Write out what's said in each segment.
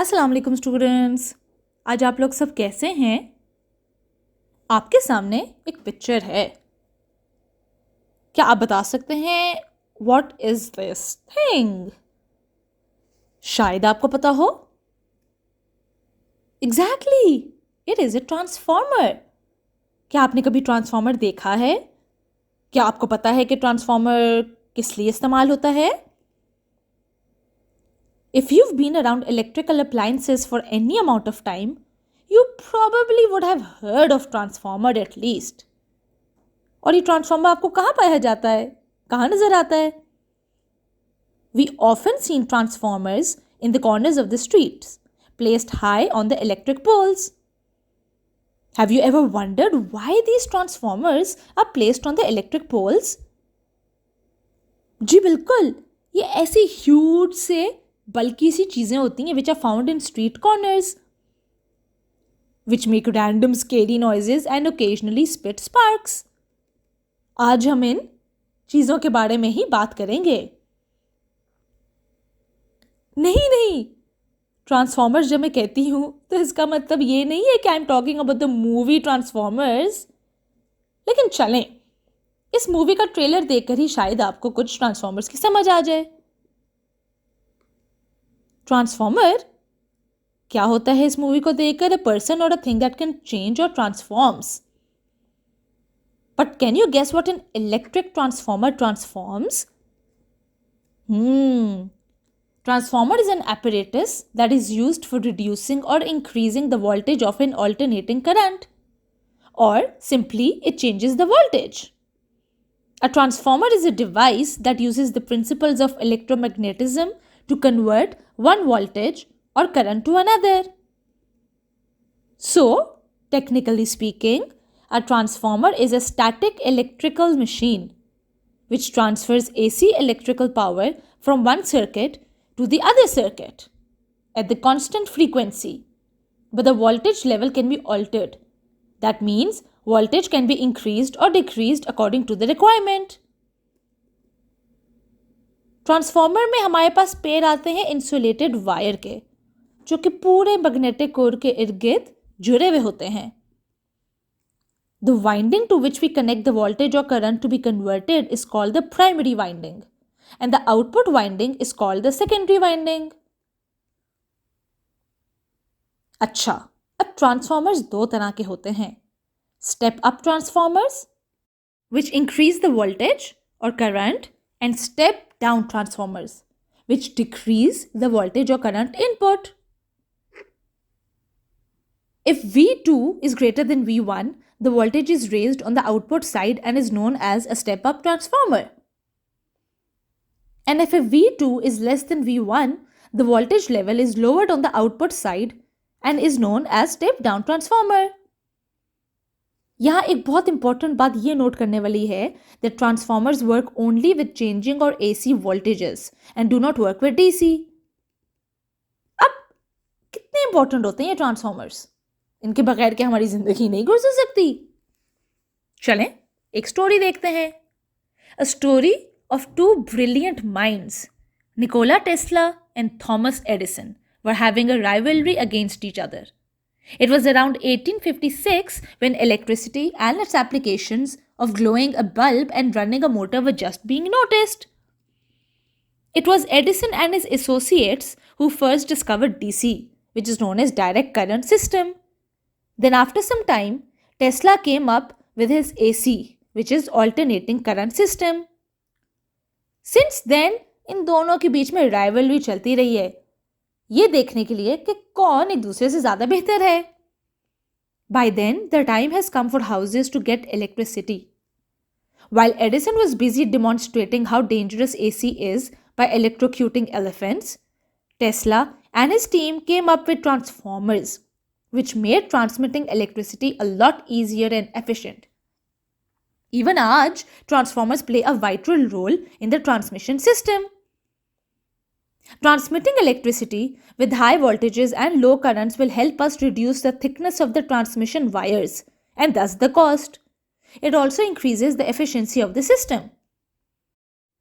अस्सलाम वालेकुम स्टूडेंट्स। आज आप लोग सब कैसे हैं? आपके सामने एक पिक्चर है। क्या आप बता सकते हैं व्हाट इज दिस थिंग? शायद आपको पता हो। Exactly, it is a transformer. क्या आपने कभी ट्रांसफॉर्मर देखा है? क्या आपको पता है कि ट्रांसफॉर्मर किस लिए इस्तेमाल होता है? If you've been around electrical appliances for any amount of time, you probably would have heard of transformer at least. और ये ट्रांसफॉर्मर आपको कहाँ पाया जाता है? कहाँ नजर आता है? We often see transformers in the corners of the streets, placed high on the electric poles. Have you ever wondered why these transformers are placed on the electric poles? जी बिल्कुल, ये ऐसी ह्यूज से बल्कि सी चीजें होती हैं which are found in street corners, which make random scary noises and occasionally spit sparks. आज हम इन चीजों के बारे में ही बात करेंगे। नहीं, ट्रांसफॉर्मर्स जब मैं कहती हूं तो इसका मतलब ये नहीं है कि I am talking about the movie transformers. लेकिन चलें, इस मूवी का ट्रेलर देखकर ही शायद आपको कुछ ट्रांसफॉर्मर्स की समझ आ जाए। ट्रांसफॉर्मर क्या होता है इस मूवी को देखकर? A person or a thing that can change or transforms. But can you guess what an electric transformer transforms? Transformer is an apparatus that is used for reducing or increasing the voltage of an alternating current, or simply it changes the voltage. A transformer is a device that uses the principles of electromagnetism to convert one voltage or current to another. So, technically speaking, a transformer is a static electrical machine which transfers AC electrical power from one circuit to the other circuit at the constant frequency, but the voltage level can be altered. That means voltage can be increased or decreased according to the requirement. Transformer में हमारे पास पेड़ आते हैं insulated wire के, जो कि पूरे magnetic core के इर्द गिर्द जुड़े हुए होते हैं। The winding to which we connect the voltage or current to be converted is called the primary winding, and the output winding is called the secondary winding. अच्छा, अब ट्रांसफॉर्मर्स दो तरह के होते हैं। Step up transformers which increase the voltage or current, and step down transformers which decrease the voltage or current input. If V2 is greater than V1, the voltage is raised on the output side and is known as a step up transformer. And if a V2 is less than V1, the voltage level is lowered on the output side and is known as step down transformer. यहाँ एक बहुत important बात ये note करने वाली है that transformers work only with changing or AC voltages and do not work with DC. अब कितने इंपॉर्टेंट होते हैं ये ट्रांसफॉर्मर्स? इनके बगैर क्या हमारी जिंदगी नहीं गुजर सकती? चलें एक स्टोरी देखते हैं। A story of two brilliant minds, Nikola Tesla and Thomas Edison, were having a rivalry against each other. It was around 1856 when electricity and its applications of glowing a bulb and running a motor were just being noticed. It was Edison and his associates who first discovered DC, which is known as direct current system. Then after some time, Tesla came up with his AC, which is alternating current system. Since then, इन दोनों के बीच में rivalry चलती रही है, ये देखने के लिए कि कौन एक दूसरे से ज्यादा बेहतर है। By then, the time has come for houses to get electricity. While Edison was busy demonstrating how dangerous AC is by electrocuting elephants, Tesla and his team came up with transformers, which made transmitting electricity a lot easier and efficient. Even आज, transformers play a vital role in the transmission system. Transmitting electricity with high voltages and low currents will help us reduce the thickness of the transmission wires and thus the cost. It also increases the efficiency of the system.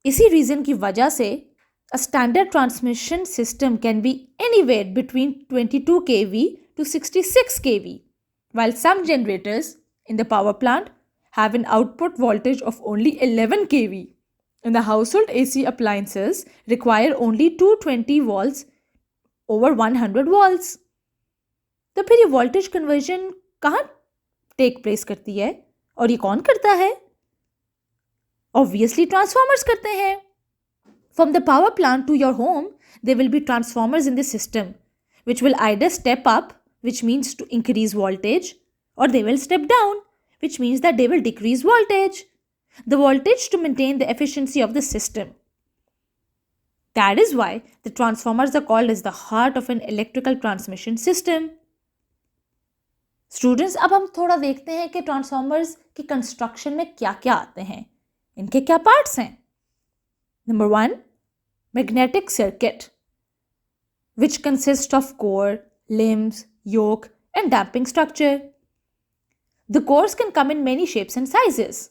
इसी reason की वजह से A standard transmission system can be anywhere between 22 kV to 66 kV, while some generators in the power plant have an output voltage of only 11 kV. And the household AC appliances require only 220 volts over 100 volts. तो फिर ये voltage conversion कहाँ take place करती है और ये कौन करता है? ऑब्वियसली ट्रांसफॉर्मर्स करते हैं. From the power plant to your home, there will be transformers in the system, which will either step up, which means to increase voltage, or they will step down, which means that they will decrease voltage. The voltage to maintain the efficiency of the system. That is why the transformers are called as the heart of an electrical transmission system. Students, अब हम थोड़ा देखते हैं कि transformers की construction में क्या क्या आते हैं, इनके क्या पार्ट्स हैं. Number 1, magnetic circuit, which consists of core, limbs, yoke, and damping structure. The cores can come in many shapes and sizes.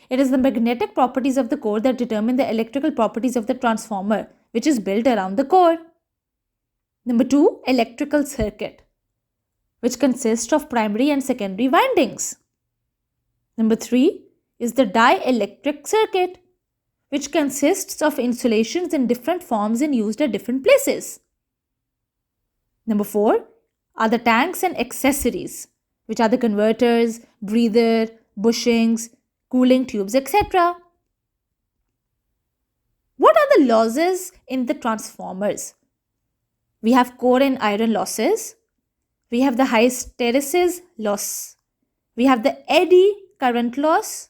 It is the magnetic properties of the core that determine the electrical properties of the transformer, which is built around the core. Number 2, electrical circuit, which consists of primary and secondary windings. Number 3 is the dielectric circuit, which consists of insulations in different forms and used at different places. Number 4 are the tanks and accessories, which are the converters, breather, bushings, cooling tubes, etc. What are the losses in the transformers? We have core and iron losses. We have the hysteresis loss. We have the eddy current loss.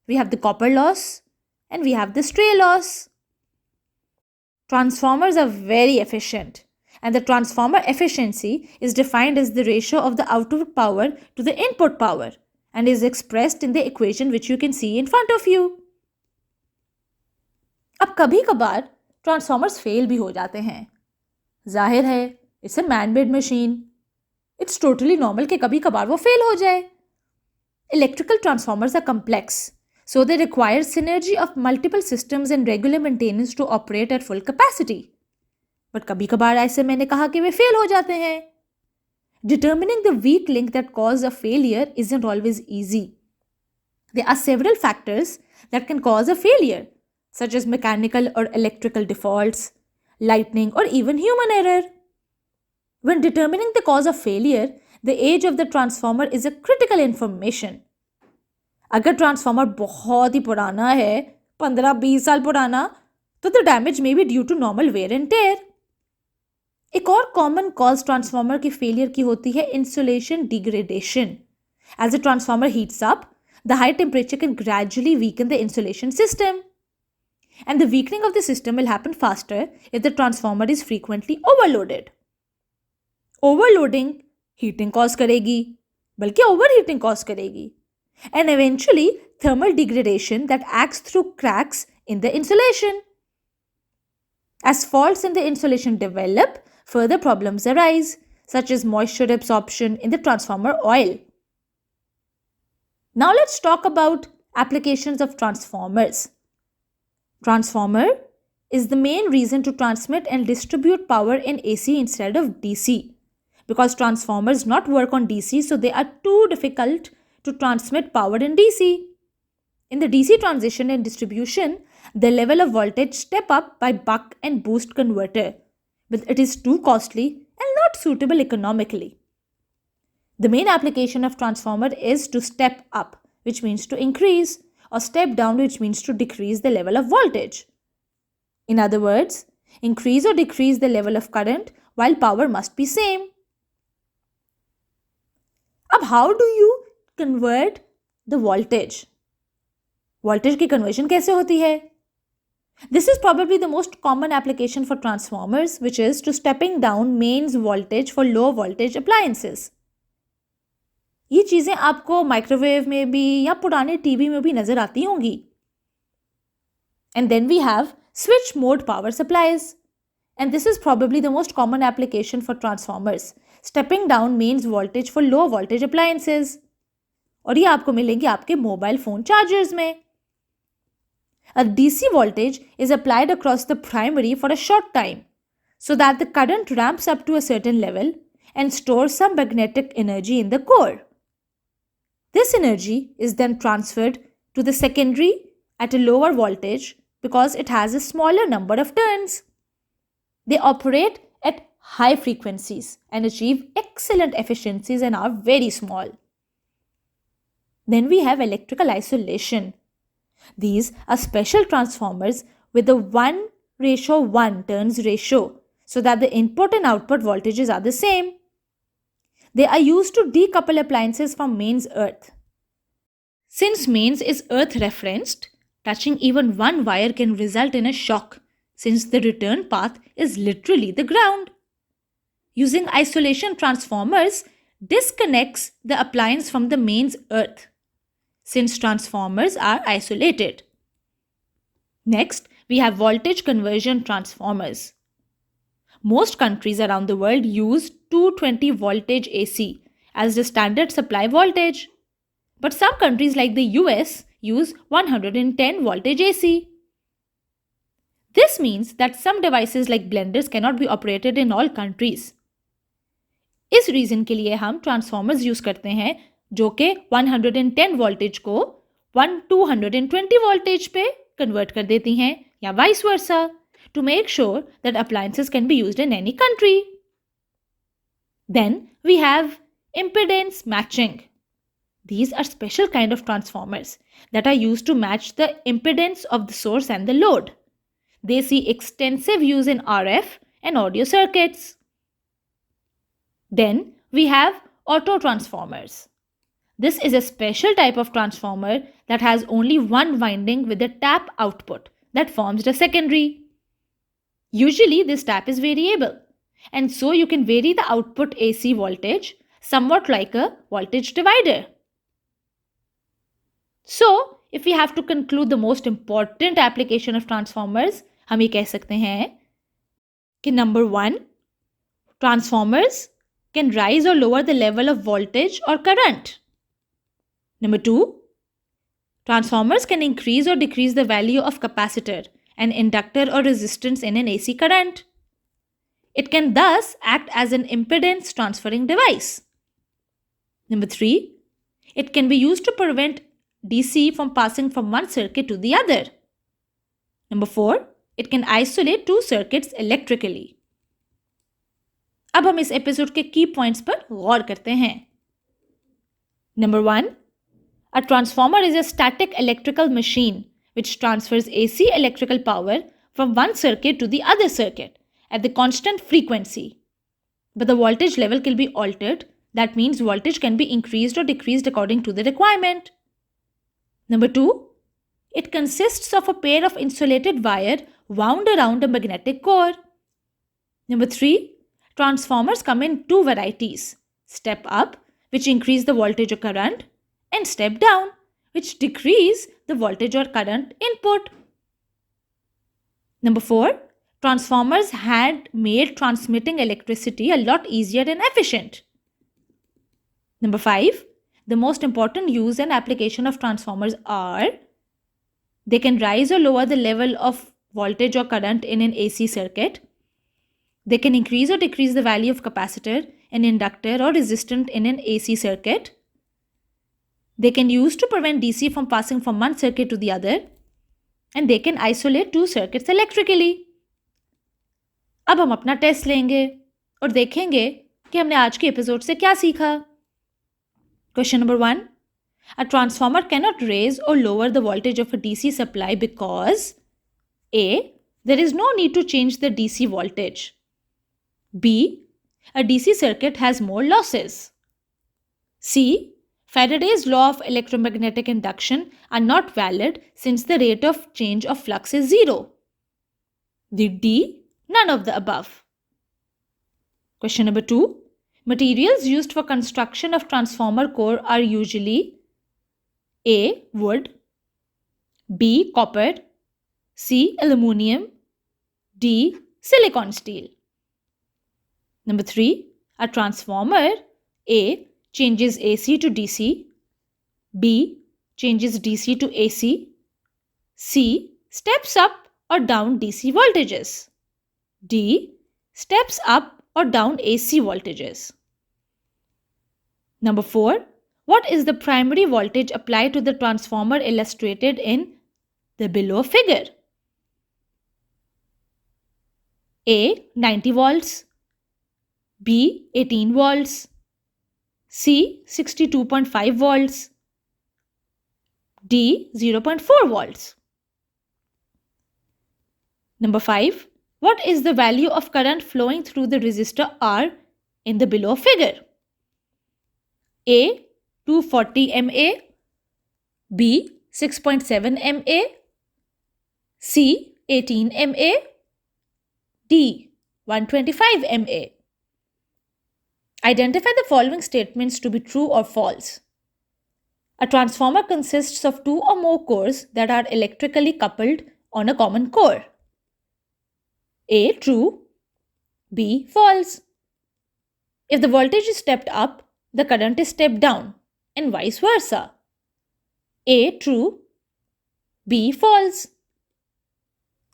We have the copper loss. And we have the stray loss. Transformers are very efficient, and the transformer efficiency is defined as the ratio of the output power to the input power and is expressed in the equation which you can see in front of you. अब कभी कभार transformers fail भी हो जाते हैं. जाहिर है, it's a man made machine. It's totally normal कि कभी कभार वो फेल हो जाए. Electrical transformers are complex. So they require synergy of multiple systems and regular maintenance to operate at full capacity. But कभी कभार ऐसे मैंने कहा कि वे fail हो जाते हैं. Determining the weak link that cause a failure isn't always easy. There are several factors that can cause a failure, such as mechanical or electrical defaults, lightning, or even human error. When determining the cause of failure, the age of the transformer is a critical information. अगर transformer बहुत ही पुराना है, 15-20 साल पुराना, तो the damage may be due to normal wear and tear. एक और कॉमन कॉज ट्रांसफॉर्मर के फेलियर की होती है insulation degradation. As a transformer heats up, the high temperature can gradually weaken the insulation system. And the weakening of the system will happen faster if the transformer is frequently overloaded. Overloading heating cause करेगी, बल्कि over heating cause करेगी. And eventually thermal degradation that acts through cracks in the insulation. As faults in the insulation develop, further problems arise, such as moisture absorption in the transformer oil. Now let's talk about applications of transformers. Transformer is the main reason to transmit and distribute power in AC instead of DC. Because transformers not work on DC, so they are too difficult to transmit power in DC. In the DC transition and distribution, the level of voltage step up by buck and boost converter, but it is too costly and not suitable economically. The main application of transformer is to step up, which means to increase, or step down, which means to decrease the level of voltage. In other words, increase or decrease the level of current while power must be same. अब how do you convert the voltage? Voltage की conversion कैसे होती है? This is probably the most common application for transformers, which is to stepping down mains voltage for low voltage appliances. ये चीज़ें आपको microwave में भी या पुराने टीवी में भी नज़र आती होंगी. And then we have switch mode power supplies. And this is probably the most common application for transformers, stepping down mains voltage for low voltage appliances. और ये आपको मिलेंगे आपके मोबाइल फ़ोन चार्जर्स में. A DC voltage is applied across the primary for a short time so that the current ramps up to a certain level and stores some magnetic energy in the core. This energy is then transferred to the secondary at a lower voltage because it has a smaller number of turns. They operate at high frequencies and achieve excellent efficiencies and are very small. Then we have electrical isolation. These are special transformers with a 1:1 turns ratio so that the input and output voltages are the same. They are used to decouple appliances from mains earth. Since mains is earth referenced, touching even one wire can result in a shock since the return path is literally the ground. Using isolation transformers disconnects the appliance from the mains earth since transformers are isolated. Next, we have voltage conversion transformers. Most countries around the world use 220 voltage AC as the standard supply voltage. But some countries like the US use 110 voltage AC. This means that some devices like blenders cannot be operated in all countries. इस reason के लिए हम transformers use करते हैं जो कि 110 voltage को 220 voltage पे कन्वर्ट कर देती हैं या vice versa to make sure that appliances can be used in any country. Then we have impedance matching. These are special kind of transformers that are used to match the impedance of the source and the load. They see extensive use in RF and audio circuits. Then we have auto transformers. This is a special type of transformer that has only one winding with a tap output that forms the secondary. Usually this tap is variable and so you can vary the output AC voltage somewhat like a voltage divider. So, if we have to conclude the most important application of transformers, हम ये कह सकते हैं कि number 1, transformers can rise or lower the level of voltage or current. Number 2, transformers can increase or decrease the value of capacitor, an inductor or resistance in an AC current. It can thus act as an impedance transferring device. Number 3, it can be used to prevent DC from passing from one circuit to the other. Number 4, it can isolate two circuits electrically. अब हम इस episode के की points पर गौर करते हैं. Number 1, a transformer is a static electrical machine which transfers AC electrical power from one circuit to the other circuit at the constant frequency. But the voltage level can be altered. That means voltage can be increased or decreased according to the requirement. Number 2, it consists of a pair of insulated wire wound around a magnetic core. Number 3, transformers come in two varieties. Step up, which increase the voltage or current, and step down, which decrease the voltage or current input. Number 4, transformers had made transmitting electricity a lot easier and efficient. Number 5, the most important use and application of transformers are they can rise or lower the level of voltage or current in an AC circuit. They can increase or decrease the value of capacitor, an inductor or resistant in an AC circuit. They can use to prevent DC from passing from one circuit to the other. And they can isolate two circuits electrically. अब हम अपना test लेंगे और देखेंगे कि हमने आज के एपिसोड से क्या सीखा. Question number 1. A transformer cannot raise or lower the voltage of a DC supply because A. There is no need to change the DC voltage. B. A DC circuit has more losses. C. Faraday's law of electromagnetic induction are not valid since the rate of change of flux is 0. D. None of the above. Question number 2. Materials used for construction of transformer core are usually A. Wood, B. Copper, C. Aluminium, D. Silicon steel. Number 3. A transformer A. changes AC to DC, B. changes DC to AC, C. steps up or down DC voltages. D. Steps up or down AC voltages. Number 4. What is the primary voltage applied to the transformer illustrated in the below figure? A. 90 volts. B. 18 volts. C. 62.5 volts. D. 0.4 volts. Number 5. What is the value of current flowing through the resistor R in the below figure? A. 240 mA. B. 6.7 mA. C. 18 mA. D. 125 mA. Identify the following statements to be true or false. A transformer consists of 2 or more cores that are electrically coupled on a common core. A. True. B. False. If the voltage is stepped up, the current is stepped down, and vice versa. A. True. B. False.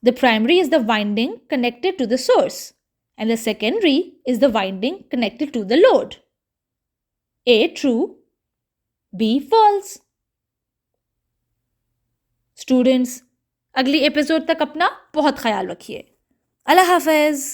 The primary is the winding connected to the source, and the secondary is the winding connected to the load. A. True. B. False. Students, अगली episode तक अपना बहुत ख्याल रखिए. अल्लाह हाफ़िज़.